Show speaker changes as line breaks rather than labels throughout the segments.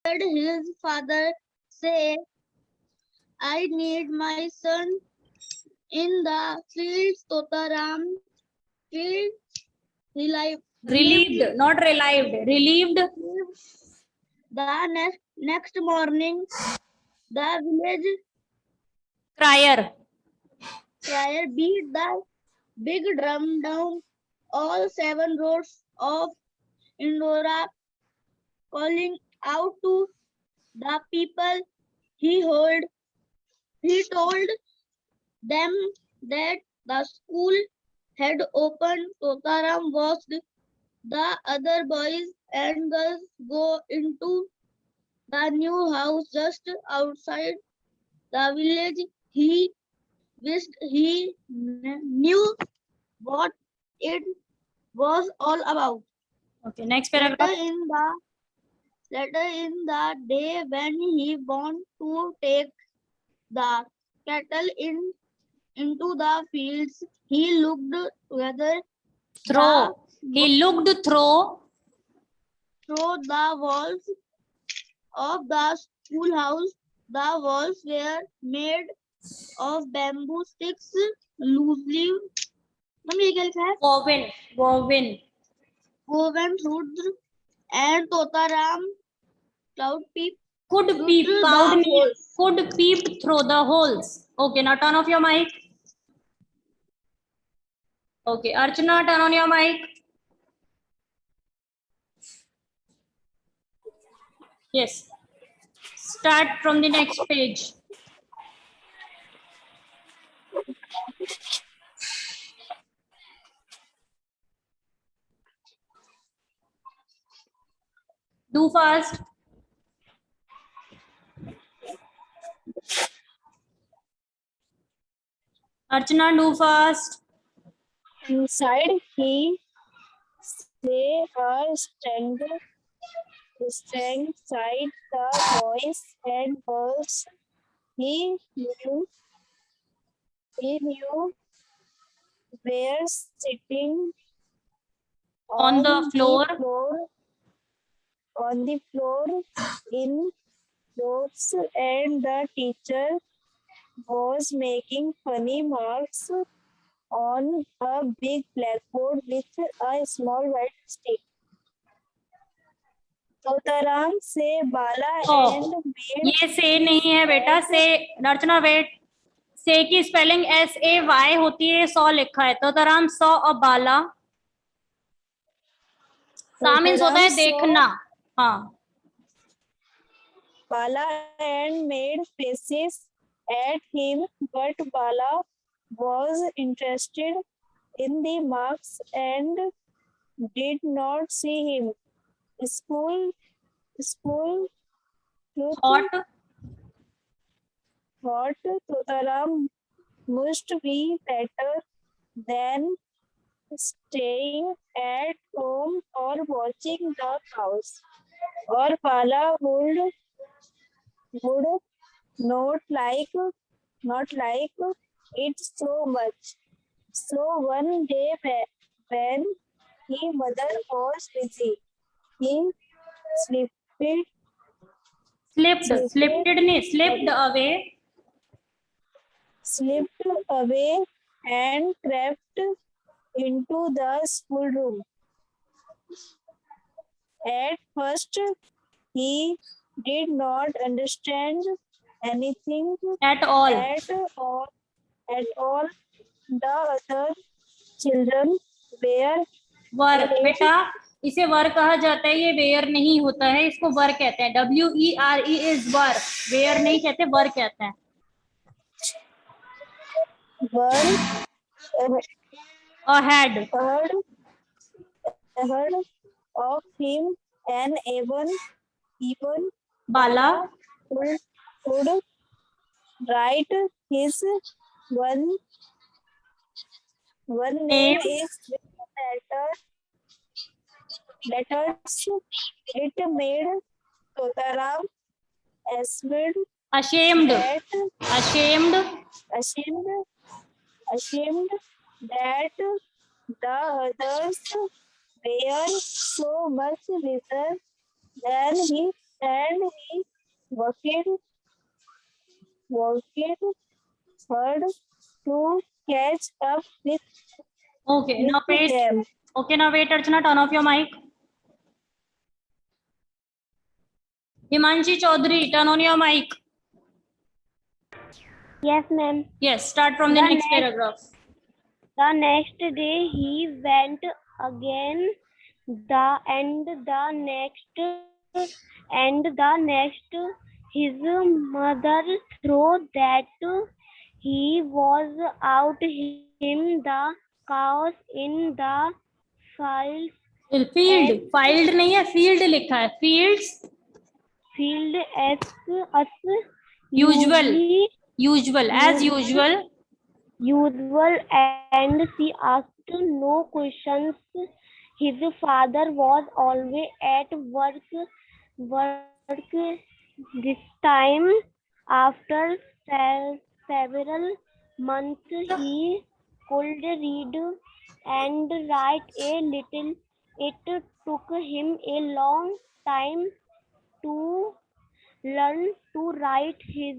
heard his father say, I need my son in the fields. Totaram felt
Relieved, not relived. Relieved.
The next morning, the village
Crier.
beat the big drum down all 7 roads of Indora, calling out to the people. He told them that the school had opened. Totaram watched the other boys and girls go into the new house just outside the village. He wished he knew what it was all about.
Okay, next paragraph.
Later in the day, when he wanted to take the cattle into the fields, he looked together
Throw. He looked through
the walls of the schoolhouse. The walls were made of bamboo sticks, loosely
woven. Woven.
woven through, and Totaram cloud peep
Could peep.
through
Could
the holes.
could peep through the holes. Okay, now turn off your mic. Okay, Archana, turn on your mic. Yes. Start from the next page. Do fast. Archana, do fast.
Inside he say a stand side the boys and girls. He knew were sitting
On the floor.
on the floor in clothes, and the teacher was making funny marks on a big blackboard with a small white stick. Totaram से बाला and made
ये से नहीं है बेटा, से अर्चना wait, से की spelling SAY होती है, सौ लिखा है। तो तराम सौ और बाला, सा मीन्स होता है देखना। हाँ,
Bala and made faces at him, but Bala was interested in the marks and did not see him. School
hot.
thought Totaram must be better than staying at home or watching the cows. Or Bala would not like it so much. So one day when his mother was busy, he slipped away and crept into the schoolroom. At first, he did not understand anything
At all.
The other children were
बेटा, इसे वर कहा जाता है, ये where नहीं होता है, इसको वर कहते हैं। WERE इज वर, वेयर नहीं कहते, वर कहते हैं।
heard of him, and even
Bala
would write his one name is letters. It made Totaram
ashamed
that the others were so much richer than he and he worked hard to catch up
Okay, now
with
wait.
them.
Okay, now wait, Archana, turn off your mic. Himanshi Chaudhary, turn on your mic.
Yes, ma'am.
Yes, start from the next paragraph.
The next day he went again. The next his mother thought that he was out him the cows in the fields
Field, filed नहीं है, field लिखा है. Fields,
field as
usual, as
usual and she asked no questions. His father was always at work this time. After several months he could read and write a little. It took him a long time to learn to write his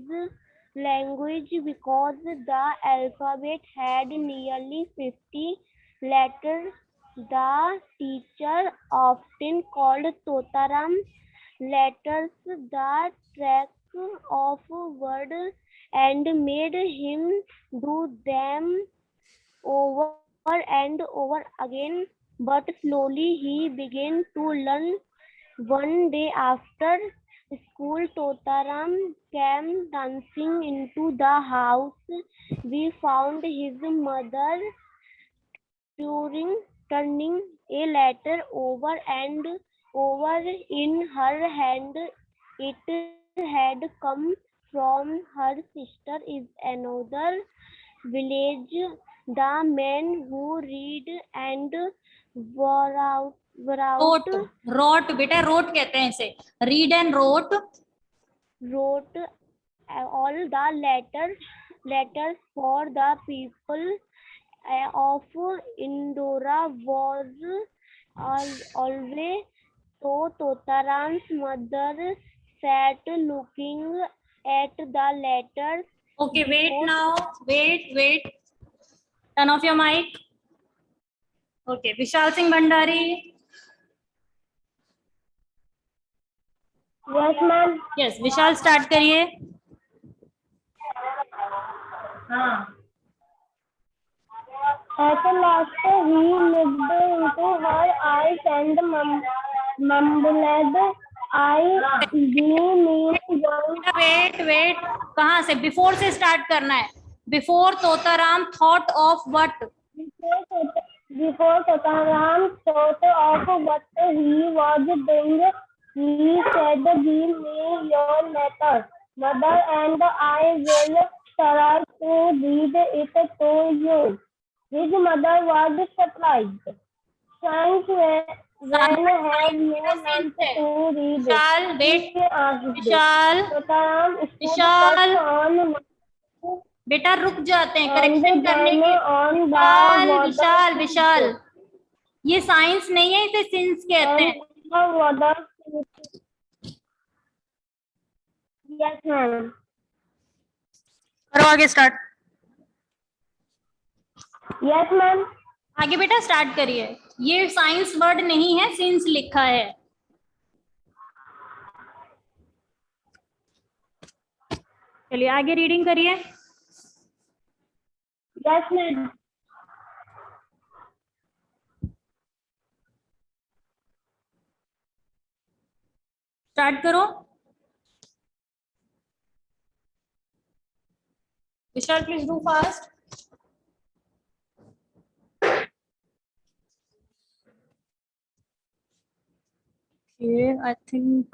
language because the alphabet had nearly 50 letters. The teacher often called Totaram letters the track of words and made him do them over and over again. But slowly he began to learn. One day after school, Totaram came dancing into the house. We found his mother turning a letter over and over in her hand. It had come from her sister in another village. The man who read and wrote
wrote बेटा wrote कहते हैं इसे. Read and wrote.
wrote all the letters for the people of Indora was always so. Totaram's mother sat looking at the letters.
Okay, wait now. Wait. Turn off your mic. Okay, Vishal Singh Bhandari.
Yes, ma'am.
Yes, Vishal start करिए. हाँ.
At last he looked into her eyes and mumbled, I mean
Wait. कहाँ से? Before से start करना है. Before Totaram thought of what?
Before Totaram thought of what he was doing, he said, give me your letter, mother, and I will try to read it to you. His mother was surprised. Thanks, when have you learned to read?
Vishal, wait.
He asked.
Vishal,
Totaram stood
Vishal.
on
बेटा रुक जाते हैं
and
correction करने
then
के.
on the
विशाल, ये science नहीं है, इसे सिंस कहते हैं.
Yes, ma'am.
करो आगे स्टार्ट.
Yes, ma'am.
आगे बेटा स्टार्ट करिए. ये साइंस वर्ड नहीं है, सिंस लिखा है. चलिए आगे रीडिंग करिए.
Yes, ma'am.
स्टार्ट करो. Vishal please do fast. Okay, I think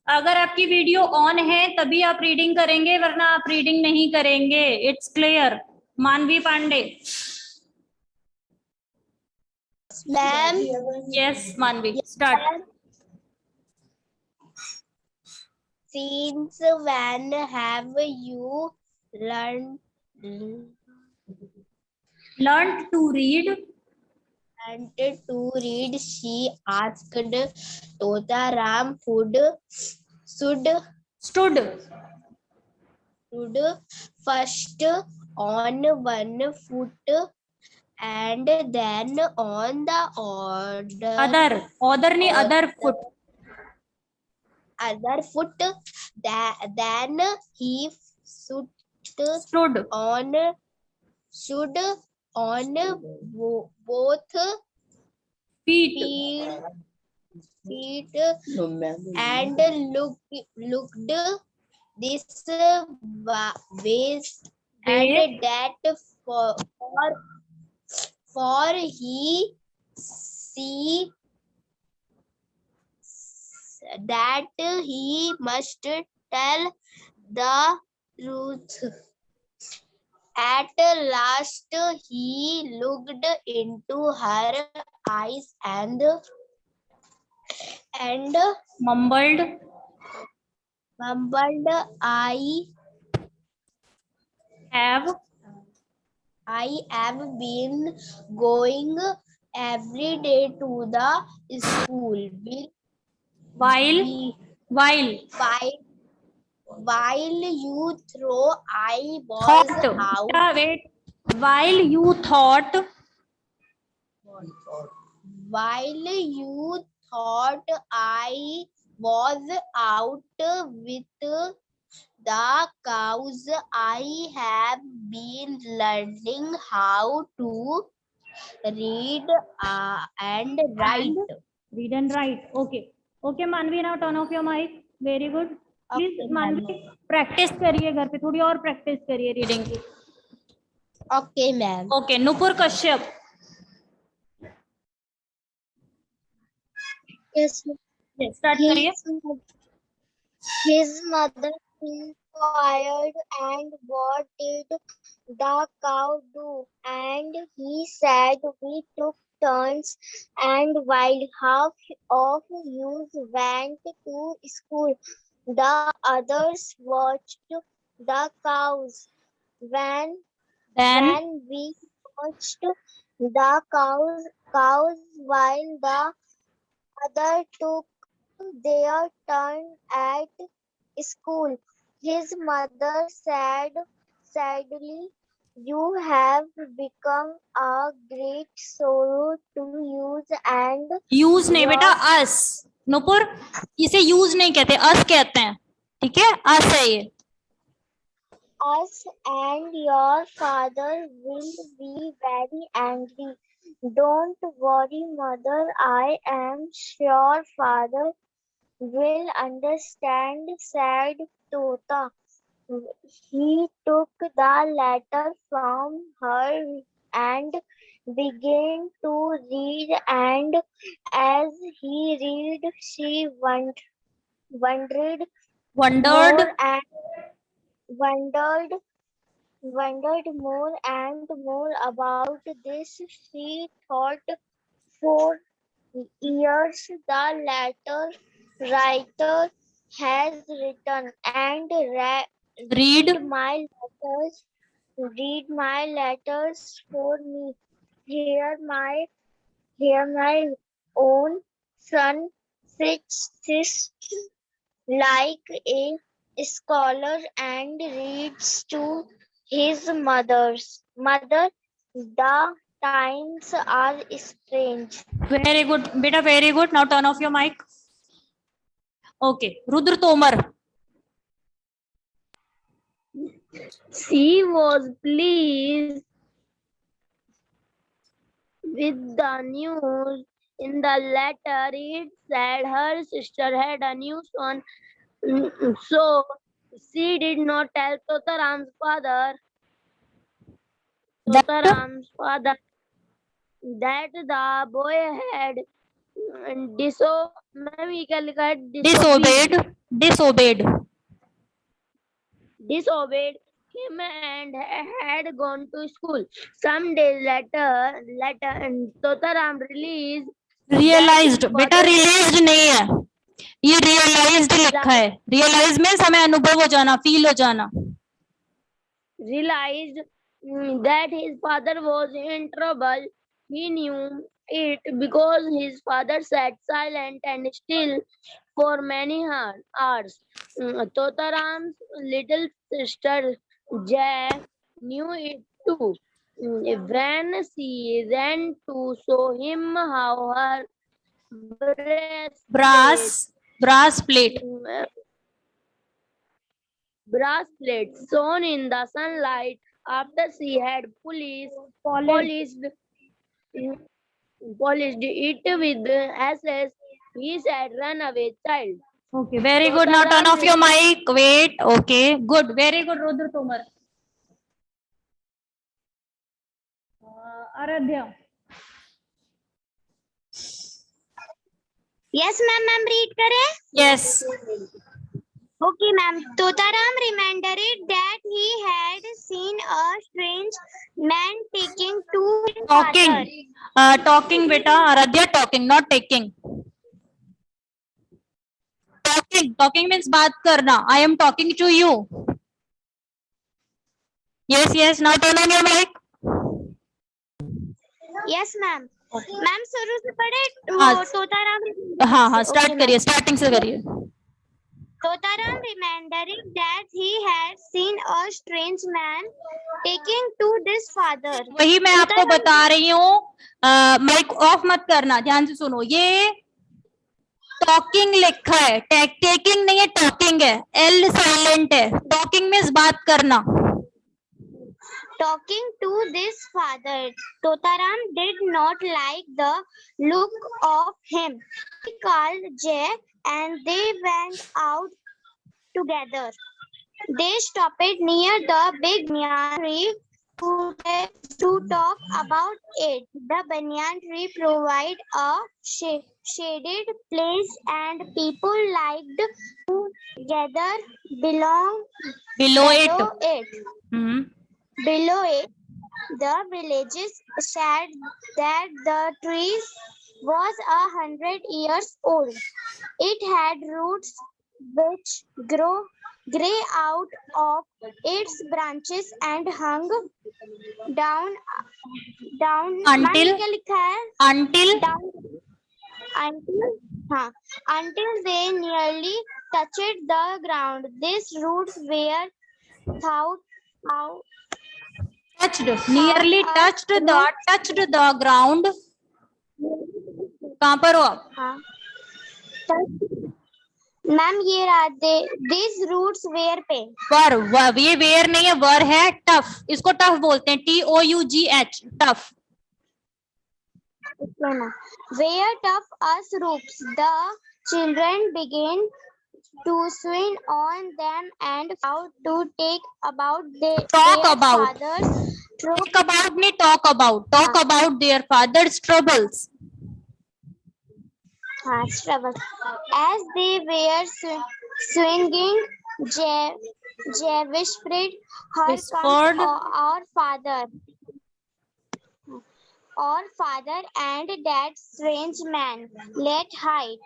अगर आपकी वीडियो ऑन है तभी आप रीडिंग करेंगे, वरना आप रीडिंग नहीं करेंगे. It's clear. मानवी पांडे.
Ma'am.
यस मानवी start.
Since when have you learned
Learned to read.
wanted to read, she asked Totaram should
stood,
first on one foot and then on the
other नहीं, other foot,
other foot. Then he stood
stood,
on both
feet,
feet and looked this ways and that for he see that he must tell the truth. At last he looked into her eyes and
mumbled,
I have been going every day to the school
while
you throw I was
thought,
out
wait, while you thought
I was out with the cows, I have been learning how to read and write.
read and write. Okay, Manvi, now turn off your mic. Very good. Please
Okay,
Manvi, practice करिए घर पे, थोड़ी और practice करिए reading की.
Okay, ma'am.
Okay, Nupur Kashyap.
Yes,
Start करिए.
his mother inquired, and what did the cow do? And he said, we took turns, and while half of you went to school, the others watched the cows. When we watched the cows while the other took their turn at school, his mother said sadly, you have become a great sorrow to use and
use नहीं बेटा, us. Nupur, इसे use नहीं कहते, us कहते हैं. ठीक है, us है ये.
us and your father will be very angry. Don't worry, mother. I am sure father will understand, said Tota. He took the letter from her and began to read, and as he read, she wondered more and more about this. She thought, for years the letter writer has written and read my letters for me. Here my own son sits like a scholar and reads to his mother. The times are strange.
Very good, beta, very good. Now turn off your mic. Okay, Rudra Tomar.
She was pleased with the news in the letter. It said her sister had a new son, so she did not tell Totaram's father that the boy had disobeyed him and had gone to school. Some days later, and Totaram
realized. बेटा realized नहीं है, ये realized लिखा है. Realize means हमें अनुभव हो जाना, feel हो जाना.
Realized that his father was in trouble. He knew it because his father sat silent and still for many hours. Totaram's little sister Jay knew it too. When she ran to show him how her
brass plate.
Brass plate shone in the sunlight after she had polished it with ashes. He said, "Run away, child."
Okay, very good. Now turn off your mic. Wait. Okay, good. Very good, Rudra Tomar. Aradhya.
Yes, ma'am, read करे.
Yes.
Okay, ma'am. Totaram remembered that he had seen a strange man taking to his father.
Talking, beta. Aradhya talking, not taking. Talking means baat karna. I am talking to you. Yes. Now turn on your mic.
Yes, ma'am. Ma'am शुरू से पढ़े
हाँ।
तोताराम
हाँ start करिए starting से करिए
Totaram remembering that he had seen a strange man taking to this father.
वही मैं आपको बता रही हूँ माइक ऑफ मत करना ध्यान से सुनो ये टॉकिंग लिखा है टेकिंग नहीं है टॉकिंग है एल साइलेंट है टॉकिंग मीन्स बात करना
Talking to this father, Totaram did not like the look of him. He called Jay and they went out together. They stopped near the big banyan tree to talk about it. The banyan tree provided a shaded place and people liked to gather below it. Below it, the villagers said that the tree was 100 years old. It had roots which gray out of its branches and hung down
until
they nearly touched the ground. These roots were
nearly touched the ground. कहाँ पर हो आप?
Ma'am ये these roots were पे
ये where नहीं है वर है टफ इसको टफ बोलते हैं TOUGH tough
where tough as roots. The children began to swing on them and out to talk about their
father's troubles.
As they were swinging, Jay whispered, "Here comes our father and that strange man. Let's hide."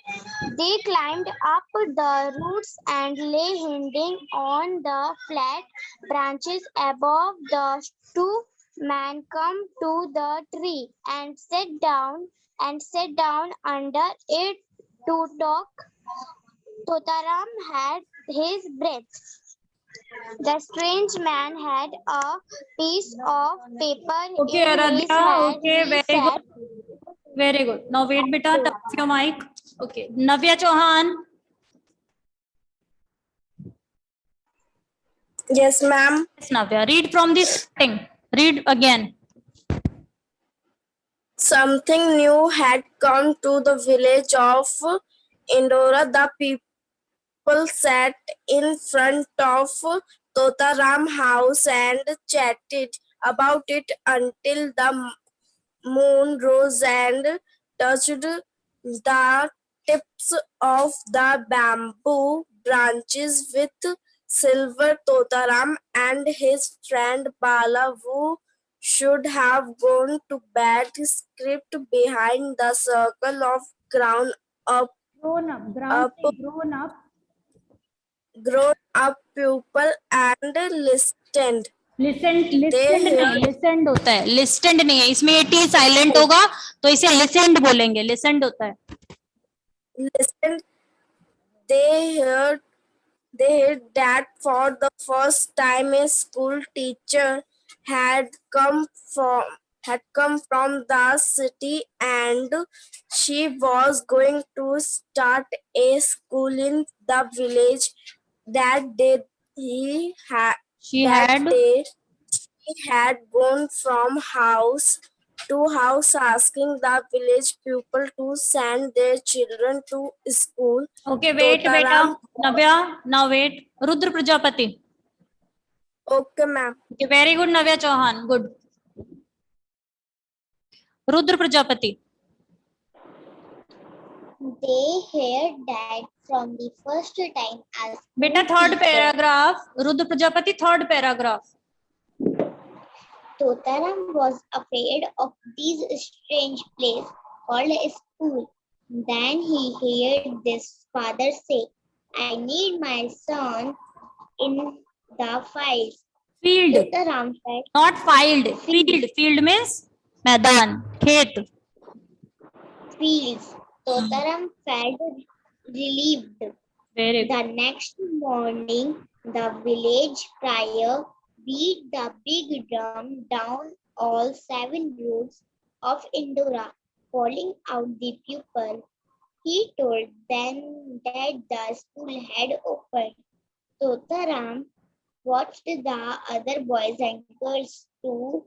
They climbed up the roots and lay hiding on the flat branches above. The two men come to the tree and sat down under it to talk. Totaram had his breath. The strange man had a piece of paper in his hand.
Okay, very good. Now wait, beta, turn off your mic. Okay, Navya Chauhan.
Yes, ma'am.
Yes, Navya, read from this thing. Read again.
Something new had come to the village of Indora. The people sat in front of Totaram house and chatted about it until the moon rose and touched the tips of the bamboo branches with silver. Totaram and his friend Bala, who should have gone to bed, crept behind the circle of grown up people and listened.
लिसेंड
They
नहीं,
heard
लिसेंड होता है, listened नहीं है, इसमें ये T silent होगा तो इसे लिसेंड बोलेंगे, लिसेंड होता है।
listened. They heard that for the first time a school teacher had come from the city, and she was going to start a school in the village. That day he had
She
that
had
day he had gone from house to house asking the village people to send their children to school.
Okay wait बेटा,
Totaram.
Navya, now wait, Rudra Prajapati.
Okay, ma'am.
Okay very good Navya Chauhan, good. Rudra Prajapati.
They heard that from the first time as
बेटा third paragraph, Rudra Prajapati third paragraph.
Totaram was afraid of this strange place called a school. Then he heard his father say, I need my son in the fields.
Field,
Totaram said,
not filed, field, field means मैदान, खेत।
fields. Totaram felt relieved.
Very
The next morning, the village crier beat the big drum down all 7 roads of Indora, calling out the pupil. He told them that the school had opened. Totaram watched the other boys and girls to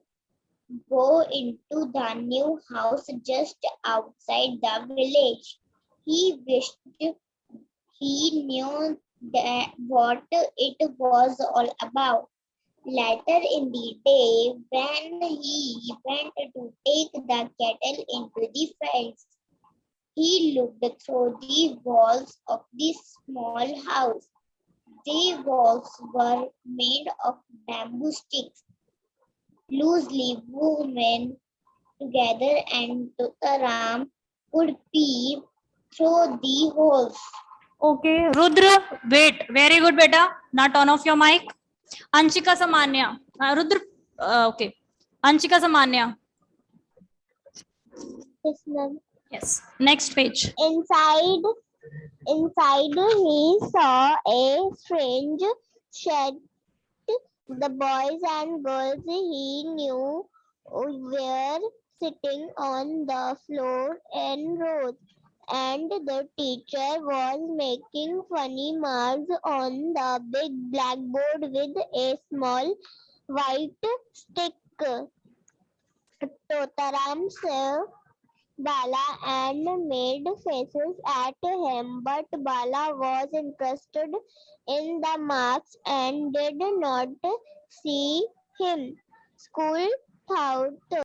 go into the new house just outside the village. He wished he knew that what it was all about. Later in the day, when he went to take the cattle into the fields, he looked through the walls of the small house. The walls were made of bamboo sticks, loosely woven together, and Totaram could peep through the holes.
Okay Rudra wait, very good बेटा, ना turn off your mic. Anshika Samanya, Rudra okay, Anshika Samanya,
Yes, ma'am.
Yes next page.
Inside he saw a strange shed. The boys and girls he knew were sitting on the floor in rows, and the teacher was making funny marks on the big blackboard with a small white stick. Totaram saw Bala and made faces at him, but Bala was interested in the marks and did not see him. School thought